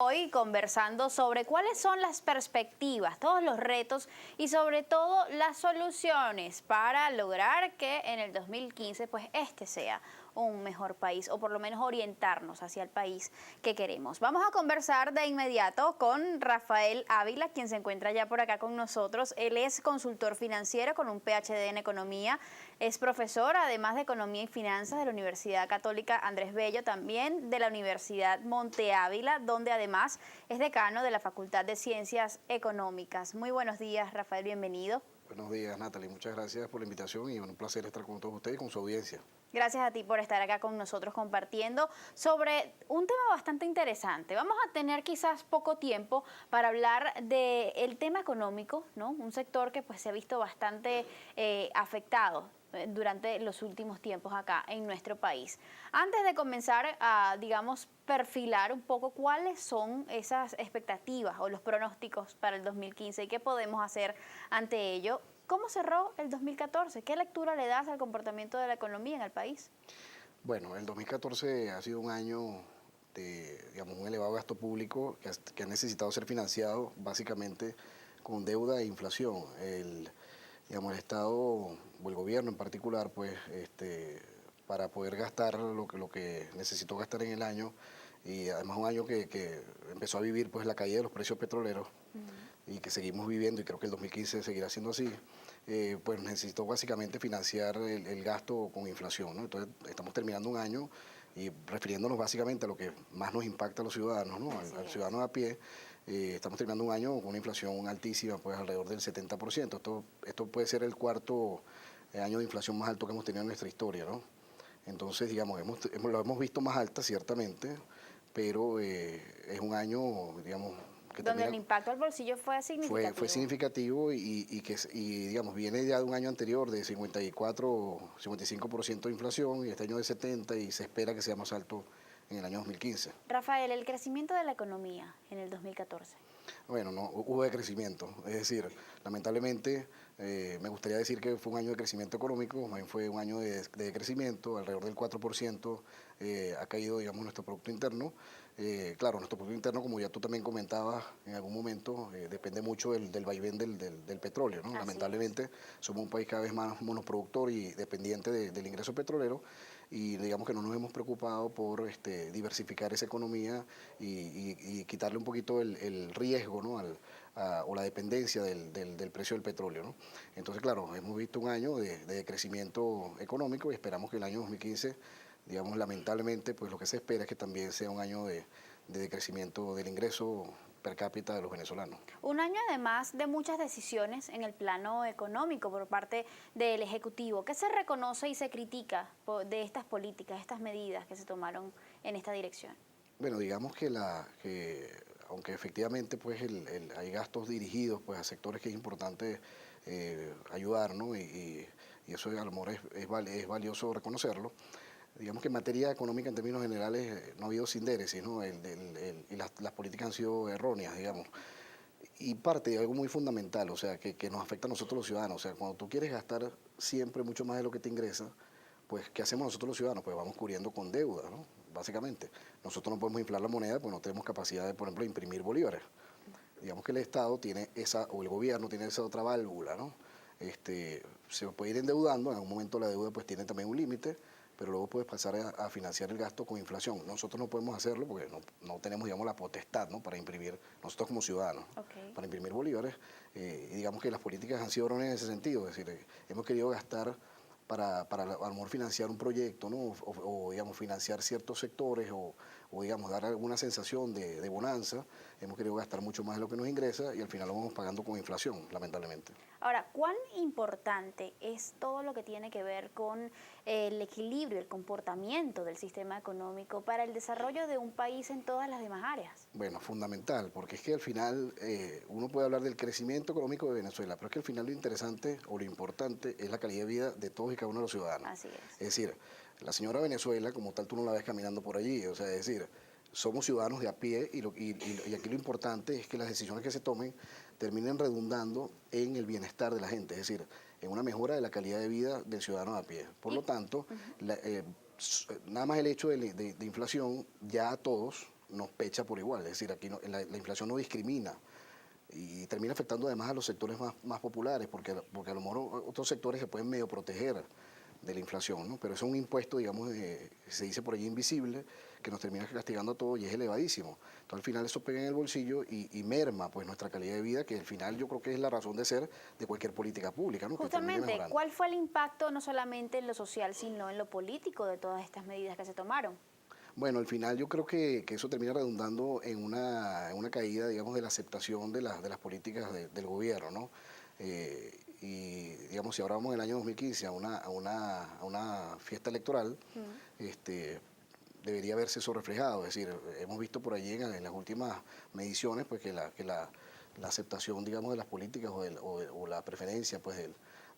Hoy conversando sobre cuáles son las perspectivas, todos los retos y sobre todo las soluciones para lograr que en el 2015 pues este sea un mejor país o por lo menos orientarnos hacia el país que queremos. Vamos a conversar de inmediato con Rafael Ávila, quien se encuentra ya por acá con nosotros. Él es consultor financiero con un PhD en economía, es profesor además de economía y finanzas de la Universidad Católica Andrés Bello, también de la Universidad Monte Ávila, donde además es decano de la Facultad de Ciencias Económicas. Muy buenos días, Rafael, bienvenido. Buenos días, Natalie. Muchas gracias por la invitación y un placer estar con todos ustedes y con su audiencia. Gracias a ti por estar acá con nosotros compartiendo sobre un tema bastante interesante. Vamos a tener quizás poco tiempo para hablar del tema económico, ¿no? Un sector que pues se ha visto bastante afectado durante los últimos tiempos acá en nuestro país. Antes de comenzar a, digamos, perfilar un poco cuáles son esas expectativas o los pronósticos para el 2015 y qué podemos hacer ante ello, ¿cómo cerró el 2014? ¿Qué lectura le das al comportamiento de la economía en el país? Bueno, el 2014 ha sido un año de, digamos, un elevado gasto público que ha necesitado ser financiado básicamente con deuda e inflación. El Estado o el gobierno en particular, pues, para poder gastar lo que necesitó gastar en el año, y además un año que empezó a vivir pues la caída de los precios petroleros y que seguimos viviendo, y creo que el 2015 seguirá siendo así, pues necesitó básicamente financiar el gasto con inflación, ¿no? Entonces estamos terminando un año y refiriéndonos básicamente a lo que más nos impacta a los ciudadanos, ¿no? Al ciudadano de a pie. Estamos terminando un año con una inflación altísima, pues alrededor del 70%. Esto puede ser el cuarto año de inflación más alto que hemos tenido en nuestra historia, ¿no? Entonces, digamos, lo hemos visto más alta, ciertamente, pero es un año, digamos, que donde termina, el impacto al bolsillo fue significativo. fue significativo y, digamos, viene ya de un año anterior de 54, 55% de inflación y este año de 70, y se espera que sea más alto en el año 2015. Rafael, el crecimiento de la economía en el 2014. Bueno, no hubo decrecimiento, es decir, lamentablemente me gustaría decir que fue un año de crecimiento económico, más bien fue un año de decrecimiento, alrededor del 4% ha caído, digamos, nuestro Producto Interno. Claro, nuestro Producto Interno, como ya tú también comentabas en algún momento, depende mucho del vaivén del petróleo, ¿no? Lamentablemente somos un país cada vez más monoproductor y dependiente del ingreso petrolero, y digamos que no nos hemos preocupado por diversificar esa economía y quitarle un poquito el riesgo, ¿no? O la dependencia del precio del petróleo, ¿no? Entonces, claro, hemos visto un año de crecimiento económico y esperamos que el año 2015, digamos, lamentablemente, pues lo que se espera es que también sea un año de decrecimiento del ingreso per cápita de los venezolanos. Un año además de muchas decisiones en el plano económico por parte del Ejecutivo. ¿Qué se reconoce y se critica de estas políticas, estas medidas que se tomaron en esta dirección? Bueno, digamos que aunque efectivamente pues hay gastos dirigidos pues a sectores que es importante ayudar, ¿no? Y eso a lo mejor es valioso reconocerlo. Digamos que en materia económica en términos generales no ha habido sindéresis, ¿no? Y las políticas han sido erróneas, digamos. Y parte de algo muy fundamental, o sea, que nos afecta a nosotros los ciudadanos. O sea, cuando tú quieres gastar siempre mucho más de lo que te ingresa, pues, ¿qué hacemos nosotros los ciudadanos? Pues vamos cubriendo con deuda, ¿no? Básicamente. Nosotros no podemos inflar la moneda porque no tenemos capacidad de, por ejemplo, imprimir bolívares. Digamos que el Estado tiene o el gobierno tiene esa otra válvula, ¿no? Se puede ir endeudando, en algún momento la deuda pues tiene también un límite, pero luego puedes pasar a financiar el gasto con inflación. Nosotros no podemos hacerlo porque no tenemos, digamos, la potestad, ¿no? Para imprimir, nosotros como ciudadanos, para imprimir bolívares. Y digamos que las políticas han sido erróneas en ese sentido, es decir, hemos querido gastar para a lo mejor financiar un proyecto, ¿no? O digamos, financiar ciertos sectores o digamos, dar alguna sensación de bonanza. Hemos querido gastar mucho más de lo que nos ingresa y al final lo vamos pagando con inflación, lamentablemente. Ahora, ¿cuán importante es todo lo que tiene que ver con el equilibrio, el comportamiento del sistema económico para el desarrollo de un país en todas las demás áreas? Bueno, fundamental, porque es que al final uno puede hablar del crecimiento económico de Venezuela, pero es que al final lo interesante o lo importante es la calidad de vida de todos y cada uno de los ciudadanos. Así es. Es decir, la señora Venezuela, como tal, tú no la ves caminando por allí, o sea, es decir, somos ciudadanos de a pie y aquí lo importante es que las decisiones que se tomen terminen redundando en el bienestar de la gente, es decir, en una mejora de la calidad de vida del ciudadano de a pie. Por lo tanto, nada más el hecho de inflación ya a todos nos pecha por igual. Es decir, aquí la inflación no discrimina y termina afectando además a los sectores más populares, porque a lo mejor otros sectores se pueden medio proteger de la inflación, ¿no? Pero es un impuesto, digamos, se dice por allí invisible, que nos termina castigando a todos y es elevadísimo. Entonces al final eso pega en el bolsillo y merma pues nuestra calidad de vida, que al final yo creo que es la razón de ser de cualquier política pública, ¿no? Que termine Justamente, mejorando. ¿cuál fue el impacto no solamente en lo social, sino en lo político de todas estas medidas que se tomaron? Bueno, al final yo creo que eso termina redundando en una caída, digamos, de la aceptación de las políticas del gobierno, ¿no? Y, digamos, si ahora vamos en el año 2015 a una fiesta electoral, este, debería verse eso reflejado. Es decir, hemos visto por allí en las últimas mediciones pues, la aceptación, digamos, de las políticas o la preferencia pues,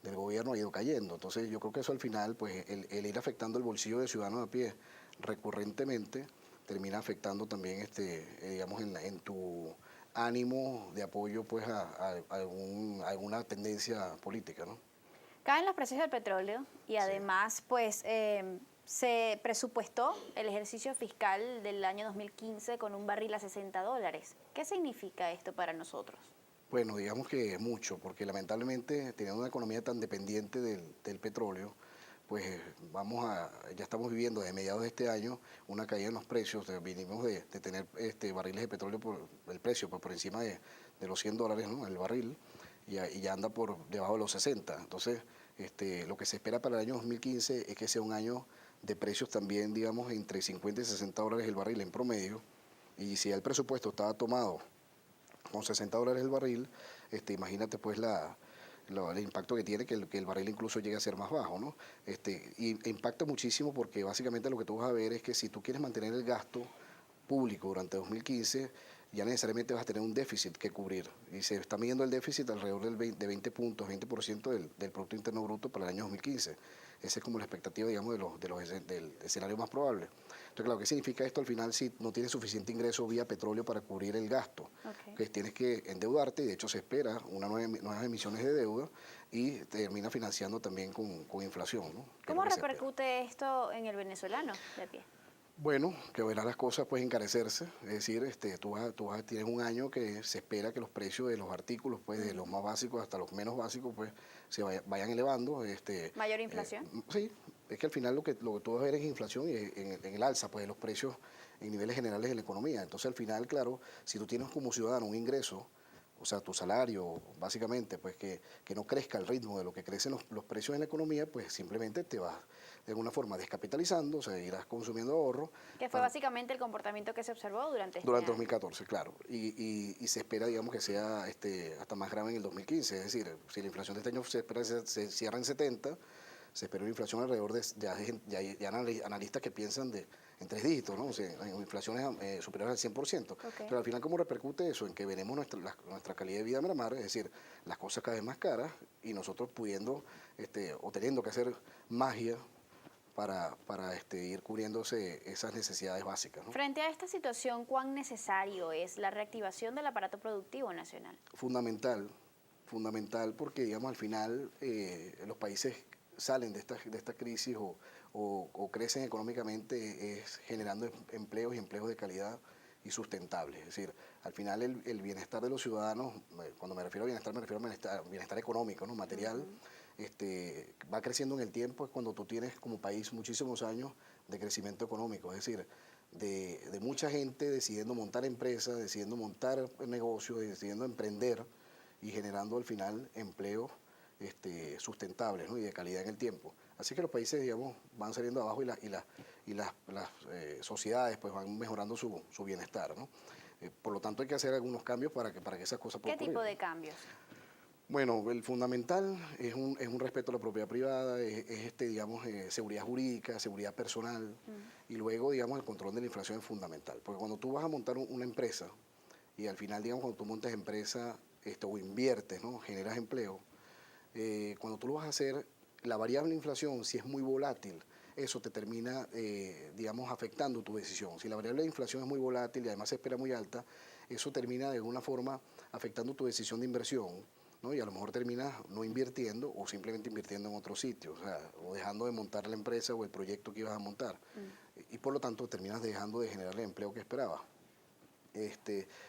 del gobierno ha ido cayendo. Entonces yo creo que eso al final, pues el ir afectando el bolsillo del ciudadano de a pie recurrentemente, termina afectando también, digamos, en tu ánimo de apoyo pues a alguna tendencia política, ¿no? Caen los precios del petróleo y Sí. además, pues, se presupuestó el ejercicio fiscal del año 2015 con un barril a $60. ¿Qué significa esto para nosotros? Bueno, digamos que es mucho, porque lamentablemente teniendo una economía tan dependiente del petróleo, pues ya estamos viviendo desde mediados de este año una caída en los precios. Vinimos de tener barriles de petróleo por el precio por encima de los $100, ¿no? El barril, y ya anda por debajo de los 60. Entonces, lo que se espera para el año 2015 es que sea un año de precios también, digamos, entre 50 y $60 el barril en promedio. Y si ya el presupuesto estaba tomado con $60 el barril, imagínate pues el impacto que tiene que el barril incluso llegue a ser más bajo, ¿no? Y impacta muchísimo porque básicamente lo que tú vas a ver es que si tú quieres mantener el gasto público durante 2015, ya necesariamente vas a tener un déficit que cubrir. Y se está midiendo el déficit alrededor de 20 puntos, 20% del Producto Interno Bruto para el año 2015. Esa es como la expectativa, digamos, del escenario más probable. Entonces, claro, ¿qué significa esto al final si no tienes suficiente ingreso vía petróleo para cubrir el gasto? Okay. Que tienes que endeudarte y de hecho se espera nuevas emisiones de deuda y termina financiando también con inflación, ¿no? Que es lo ¿Cómo que se espera. repercute esto en el venezolano de a pie? Bueno, que verán las cosas pues encarecerse, es decir, tienes un año que se espera que los precios de los artículos, pues de los más básicos hasta los menos básicos, pues vayan elevando. ¿Mayor inflación? Sí, es que al final lo que tú vas a ver es inflación y en el alza pues de los precios en niveles generales de la economía. Entonces al final, claro, si tú tienes como ciudadano un ingreso, o sea, tu salario, básicamente, pues que no crezca al ritmo de lo que crecen los precios en la economía, pues simplemente te vas de alguna forma descapitalizando, o sea, irás consumiendo ahorro. Que fue básicamente el comportamiento que se observó durante este Durante año. 2014, claro. Y se espera, digamos, que sea hasta más grave en el 2015. Es decir, si la inflación de este año se espera se cierra en 70, se espera una inflación alrededor de analistas que piensan en tres dígitos, ¿no? O sea, en inflaciones superiores al 100%. Okay. Pero al final, ¿cómo repercute eso? En que veremos nuestra calidad de vida mermar, es decir, las cosas cada vez más caras y nosotros pudiendo o teniendo que hacer magia para ir cubriéndose esas necesidades básicas, ¿no? Frente a esta situación, ¿cuán necesario es la reactivación del aparato productivo nacional? Fundamental, fundamental porque, digamos, al final los países salen de esta crisis o crecen económicamente es generando empleos y empleos de calidad y sustentables. Es decir, al final el bienestar de los ciudadanos, cuando me refiero a bienestar, me refiero a bienestar económico, ¿no? Material, va creciendo en el tiempo, es cuando tú tienes como país muchísimos años de crecimiento económico, es decir, de mucha gente decidiendo montar empresas, decidiendo montar negocios, decidiendo emprender y generando al final empleos sustentables, ¿no? Y de calidad en el tiempo. Así que los países, digamos, van saliendo abajo y las sociedades pues van mejorando su bienestar, ¿no? Por lo tanto hay que hacer algunos cambios para que esas cosas puedan ¿Qué ocurrir, tipo ¿no? de cambios? Bueno, el fundamental es un respeto a la propiedad privada, digamos, seguridad jurídica, seguridad personal, y luego, digamos, el control de la inflación es fundamental. Porque cuando tú vas a montar una empresa, y al final, digamos, cuando tú montas empresa o inviertes, ¿no? Generas empleo, cuando tú lo vas a hacer, la variable inflación, si es muy volátil, eso te termina, digamos, afectando tu decisión. Si la variable de inflación es muy volátil y además se espera muy alta, eso termina de alguna forma afectando tu decisión de inversión, ¿no? Y a lo mejor terminas no invirtiendo o simplemente invirtiendo en otro sitio, o sea, o dejando de montar la empresa o el proyecto que ibas a montar. Y por lo tanto terminas dejando de generar el empleo que esperabas.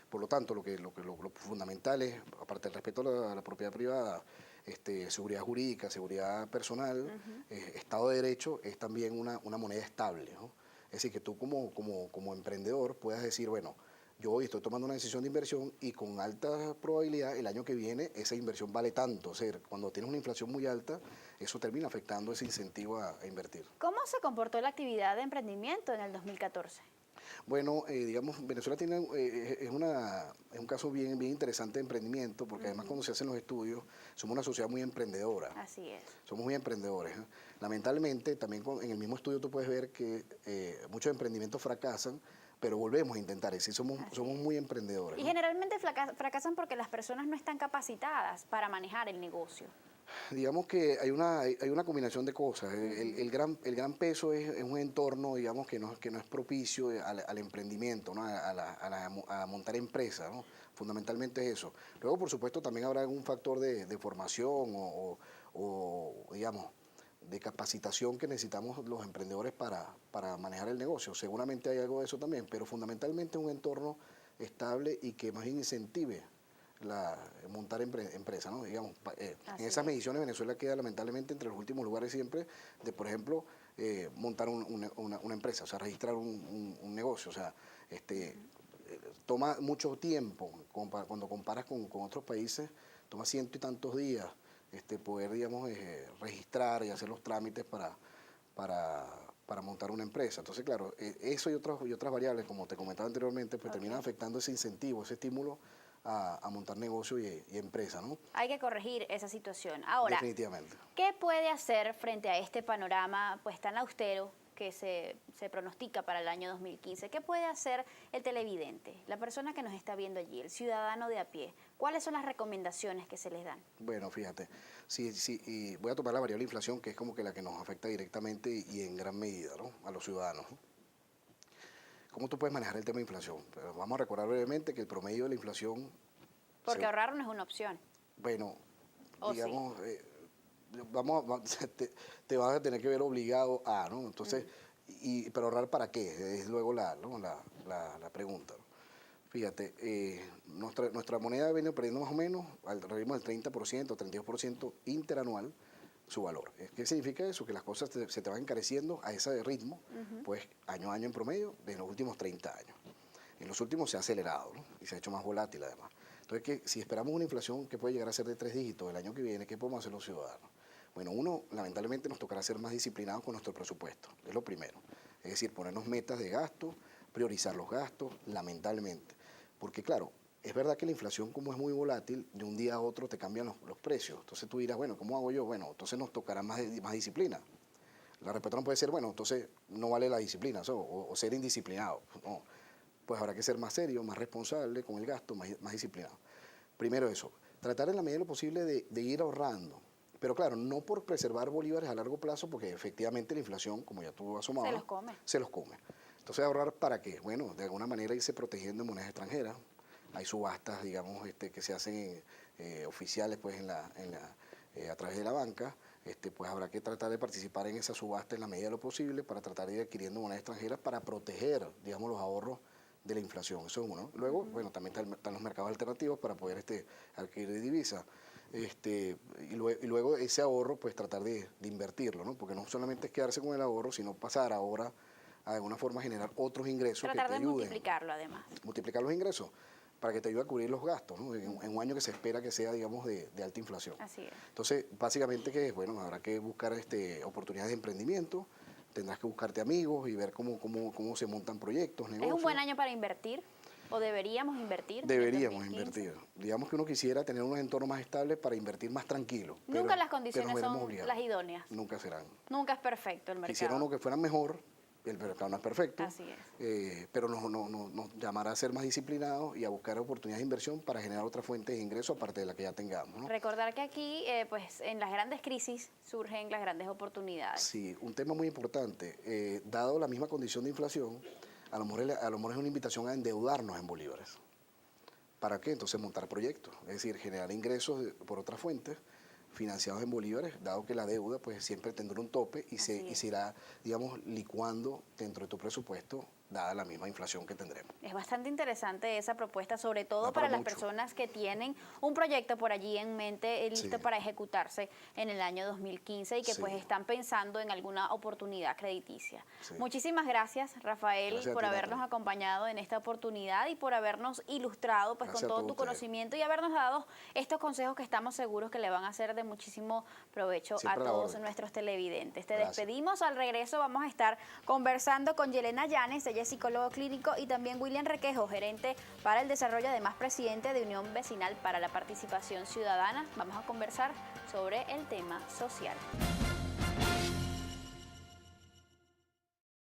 Por lo tanto, lo fundamental es, aparte del respeto a la propiedad privada, seguridad jurídica, seguridad personal, Estado de Derecho, es también una moneda estable, ¿no? Es decir, que tú como emprendedor puedas decir, bueno, yo hoy estoy tomando una decisión de inversión y con alta probabilidad el año que viene esa inversión vale tanto. O sea, cuando tienes una inflación muy alta, eso termina afectando ese incentivo a invertir. ¿Cómo se comportó la actividad de emprendimiento en el 2014? Bueno, digamos, Venezuela tiene, es un caso bien interesante de emprendimiento, porque además cuando se hacen los estudios, somos una sociedad muy emprendedora. Así es. Somos muy emprendedores, ¿eh? Lamentablemente, también en el mismo estudio tú puedes ver que muchos emprendimientos fracasan, pero volvemos a intentar, es decir, somos muy emprendedores, Y ¿no? generalmente fracasan porque las personas no están capacitadas para manejar el negocio. Digamos que hay una combinación de cosas. El gran peso es un entorno, digamos, que no es propicio al emprendimiento, ¿no? A montar empresas, ¿no? Fundamentalmente es eso. Luego, por supuesto, también habrá un factor de formación digamos, de capacitación que necesitamos los emprendedores para manejar el negocio. Seguramente hay algo de eso también, pero fundamentalmente un entorno estable y que más bien incentive montar empresa, ¿no? Digamos, en esas mediciones Venezuela queda lamentablemente entre los últimos lugares siempre de, por ejemplo, montar una empresa, o sea, registrar un negocio, o sea, toma mucho tiempo cuando comparas con otros países, toma ciento y tantos días poder, digamos, registrar y hacer los trámites para montar una empresa. Entonces, claro, eso y otras variables, como te comentaba anteriormente, pues terminan afectando ese incentivo, ese estímulo a montar negocio y empresa, ¿no? Hay que corregir esa situación. Ahora, Definitivamente. ¿qué puede hacer frente a este panorama pues tan austero que se pronostica para el año 2015? ¿Qué puede hacer el televidente, la persona que nos está viendo allí, el ciudadano de a pie? ¿Cuáles son las recomendaciones que se les dan? Bueno, fíjate, sí, y voy a tomar la variable inflación, que es como que la que nos afecta directamente y en gran medida, ¿no? A los ciudadanos, ¿no? ¿Cómo tú puedes manejar el tema de inflación? Pero vamos a recordar brevemente que el promedio de la inflación, Porque ahorrar no es una opción. bueno, ¿O sí? digamos, te vas a tener que ver obligado a, ¿no? Entonces, pero ahorrar para qué, es luego ¿no? la pregunta, ¿no? Fíjate, nuestra moneda ha venido perdiendo más o menos al ritmo del 30%, 32% interanual su valor. ¿Qué significa eso? Que las cosas se te van encareciendo a ese ritmo, pues año a año en promedio, de los últimos 30 años. En los últimos se ha acelerado, ¿no? Y se ha hecho más volátil además. Entonces, si esperamos una inflación que puede llegar a ser de 3 dígitos el año que viene, ¿qué podemos hacer los ciudadanos? Bueno, uno, lamentablemente nos tocará ser más disciplinados con nuestro presupuesto, es lo primero. Es decir, ponernos metas de gasto, priorizar los gastos, lamentablemente. Porque claro, es verdad que la inflación, como es muy volátil, de un día a otro te cambian los precios. Entonces tú dirás, bueno, ¿cómo hago yo? Bueno, entonces nos tocará más disciplina. La respuesta no puede ser, bueno, entonces no vale la disciplina, o ser indisciplinado. No, pues habrá que ser más serio, más responsable con el gasto, más disciplinado. Primero eso, tratar en la medida de lo posible de ir ahorrando. Pero claro, no por preservar bolívares a largo plazo, porque efectivamente la inflación, como ya tú asomabas, Se los come. se los come. Entonces, ¿ahorrar para qué? Bueno, de alguna manera irse protegiendo en monedas extranjeras. Hay subastas, digamos, que se hacen oficiales pues, a través de la banca. Pues habrá que tratar de participar en esa subasta en la medida de lo posible para tratar de ir adquiriendo monedas extranjeras para proteger, digamos, los ahorros de la inflación. Eso es uno. Luego, bueno, también están los mercados alternativos para poder adquirir divisas. Y luego ese ahorro, pues tratar de invertirlo, ¿no? Porque no solamente es quedarse con el ahorro, sino pasar ahora a de alguna forma generar otros ingresos que Tratar te de ayuden. multiplicarlo además. Multiplicar los ingresos para que te ayude a cubrir los gastos, ¿no? En un año que se espera que sea, digamos, de alta inflación. Así es. Entonces, básicamente, bueno, habrá que buscar oportunidades de emprendimiento, tendrás que buscarte amigos y ver cómo se montan proyectos, negocios. ¿Es un buen año para invertir? ¿O deberíamos invertir? en el Deberíamos 2015? invertir. Digamos que uno quisiera tener unos entornos más estables para invertir más tranquilo. Nunca las pero condiciones nos veremos son obligados. las idóneas. Nunca serán. Nunca es perfecto el mercado. Quisiera uno que fueran mejor, el mercado no es perfecto. Así es. Pero nos llamará a ser más disciplinados y a buscar oportunidades de inversión para generar otras fuentes de ingresos aparte de la que ya tengamos, ¿no? Recordar que aquí, pues, en las grandes crisis surgen las grandes oportunidades. Sí, un tema muy importante. Dado la misma condición de inflación, a lo mejor es una invitación a endeudarnos en bolívares. ¿Para qué? Entonces montar proyectos, es decir, generar ingresos por otras fuentes financiados en bolívares, dado que la deuda pues siempre tendrá un tope y se irá, digamos, licuando dentro de tu presupuesto dada la misma inflación que tendremos. Es bastante interesante esa propuesta, sobre todo Da para para las mucho. personas que tienen un proyecto por allí en mente listo Sí. para ejecutarse en el año 2015 y que pues Sí. están pensando en alguna oportunidad crediticia. Sí. Muchísimas gracias, Rafael, Gracias a por ti, habernos Natalie. acompañado en esta oportunidad y por habernos ilustrado pues Gracias con a todo todos tu ustedes. conocimiento y habernos dado estos consejos que estamos seguros que le van a ser de muchísimo provecho Siempre a a la todos orden. nuestros televidentes. Te Gracias. despedimos. Al regreso vamos a estar conversando con Yelena Llanes, ella es psicólogo clínico, y también William Requejo, gerente para el desarrollo, además presidente de Unión Vecinal para la Participación Ciudadana. Vamos a conversar sobre el tema social.